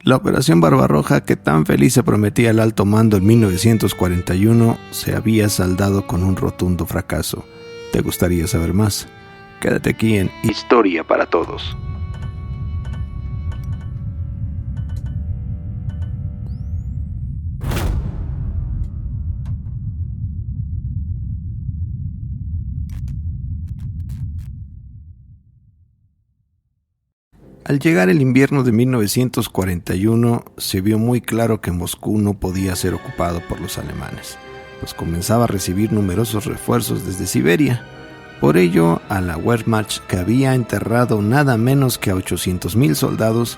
La Operación Barbarroja, que tan feliz se prometía el alto mando en 1941, se había saldado con un rotundo fracaso. ¿Te gustaría saber más? Quédate aquí en Historia para Todos. Al llegar el invierno de 1941, se vio muy claro que Moscú no podía ser ocupado por los alemanes, pues comenzaba a recibir numerosos refuerzos desde Siberia. Por ello, a la Wehrmacht, que había enterrado nada menos que a 800,000 soldados,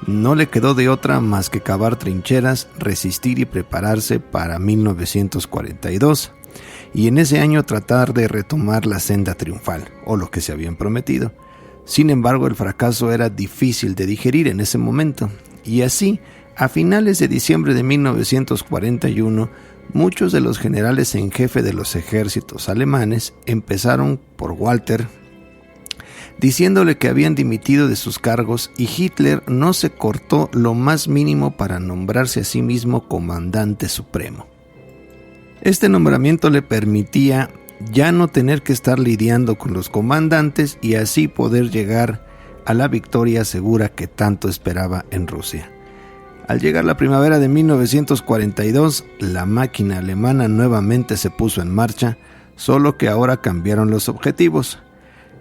no le quedó de otra más que cavar trincheras, resistir y prepararse para 1942, y en ese año tratar de retomar la senda triunfal, o lo que se habían prometido. Sin embargo, el fracaso era difícil de digerir en ese momento, y así, a finales de diciembre de 1941, muchos de los generales en jefe de los ejércitos alemanes empezaron por Walter, diciéndole que habían dimitido de sus cargos, y Hitler no se cortó lo más mínimo para nombrarse a sí mismo comandante supremo. Este nombramiento le permitía ya no tener que estar lidiando con los comandantes y así poder llegar a la victoria segura que tanto esperaba en Rusia. Al llegar la primavera de 1942, la máquina alemana nuevamente se puso en marcha, solo que ahora cambiaron los objetivos.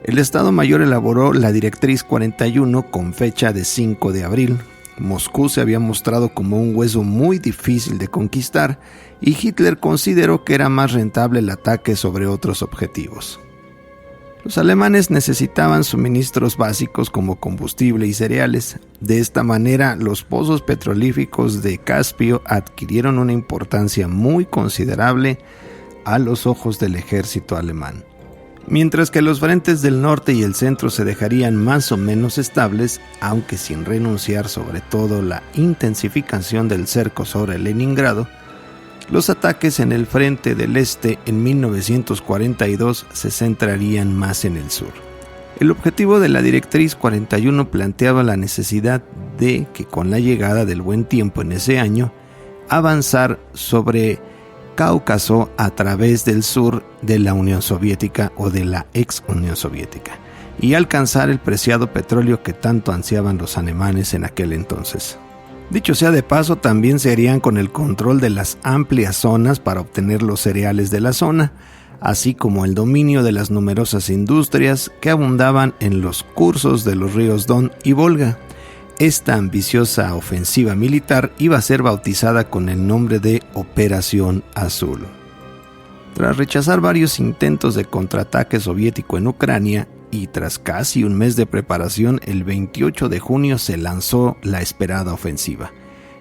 El Estado Mayor elaboró la Directriz 41 con fecha de 5 de abril. Moscú se había mostrado como un hueso muy difícil de conquistar y Hitler consideró que era más rentable el ataque sobre otros objetivos. Los alemanes necesitaban suministros básicos como combustible y cereales. De esta manera, los pozos petrolíferos de Caspio adquirieron una importancia muy considerable a los ojos del ejército alemán. Mientras que los frentes del norte y el centro se dejarían más o menos estables, aunque sin renunciar sobre todo la intensificación del cerco sobre Leningrado, los ataques en el frente del este en 1942 se centrarían más en el sur. El objetivo de la Directriz 41 planteaba la necesidad de que con la llegada del buen tiempo en ese año, avanzar sobre Cáucaso a través del sur de la Unión Soviética o de la ex Unión Soviética y alcanzar el preciado petróleo que tanto ansiaban los alemanes en aquel entonces. Dicho sea de paso, también se harían con el control de las amplias zonas para obtener los cereales de la zona, así como el dominio de las numerosas industrias que abundaban en los cursos de los ríos Don y Volga. Esta ambiciosa ofensiva militar iba a ser bautizada con el nombre de Operación Azul. Tras rechazar varios intentos de contraataque soviético en Ucrania y tras casi un mes de preparación, el 28 de junio se lanzó la esperada ofensiva.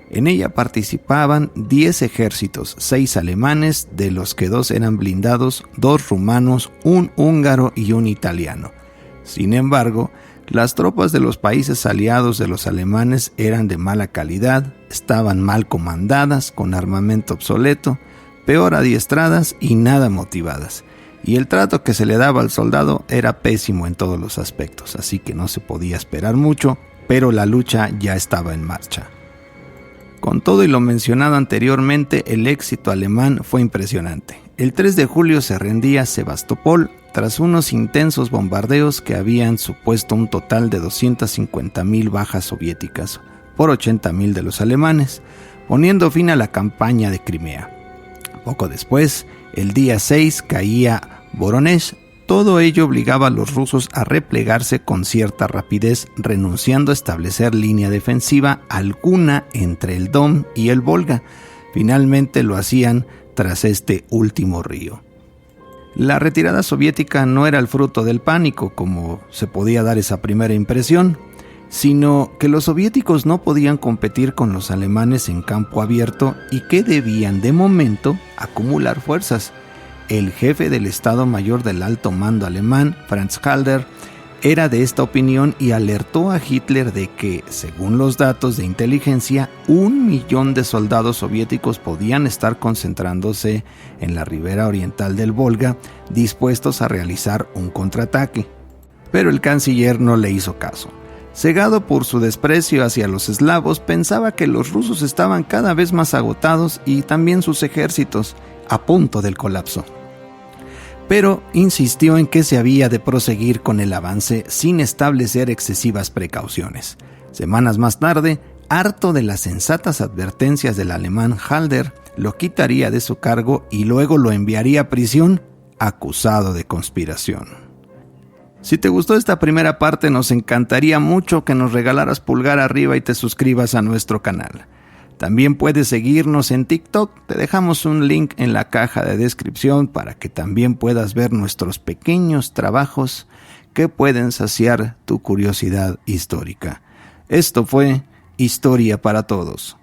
En ella participaban 10 ejércitos, 6 alemanes, de los que 2 eran blindados, 2 rumanos, un húngaro y un italiano. Sin embargo, las tropas de los países aliados de los alemanes eran de mala calidad, estaban mal comandadas, con armamento obsoleto, peor adiestradas y nada motivadas. Y el trato que se le daba al soldado era pésimo en todos los aspectos, así que no se podía esperar mucho, pero la lucha ya estaba en marcha. Con todo y lo mencionado anteriormente, el éxito alemán fue impresionante. El 3 de julio se rendía Sebastopol tras unos intensos bombardeos que habían supuesto un total de 250,000 bajas soviéticas por 80,000 de los alemanes, poniendo fin a la campaña de Crimea. Poco después, el día 6 caía Voronezh. Todo ello obligaba a los rusos a replegarse con cierta rapidez, renunciando a establecer línea defensiva alguna entre el Don y el Volga. Finalmente lo hacían tras este último río. La retirada soviética no era el fruto del pánico, como se podía dar esa primera impresión, sino que los soviéticos no podían competir con los alemanes en campo abierto y que debían de momento acumular fuerzas. El jefe del Estado Mayor del Alto Mando alemán, Franz Halder, era de esta opinión y alertó a Hitler de que, según los datos de inteligencia, 1,000,000 de soldados soviéticos podían estar concentrándose en la ribera oriental del Volga, dispuestos a realizar un contraataque. Pero el canciller no le hizo caso. Cegado por su desprecio hacia los eslavos, pensaba que los rusos estaban cada vez más agotados y también sus ejércitos a punto del colapso. Pero insistió en que se había de proseguir con el avance sin establecer excesivas precauciones. Semanas más tarde, harto de las sensatas advertencias del alemán Halder, lo quitaría de su cargo y luego lo enviaría a prisión, acusado de conspiración. Si te gustó esta primera parte, nos encantaría mucho que nos regalaras pulgar arriba y te suscribas a nuestro canal. También puedes seguirnos en TikTok, te dejamos un link en la caja de descripción para que también puedas ver nuestros pequeños trabajos que pueden saciar tu curiosidad histórica. Esto fue Historia para Todos.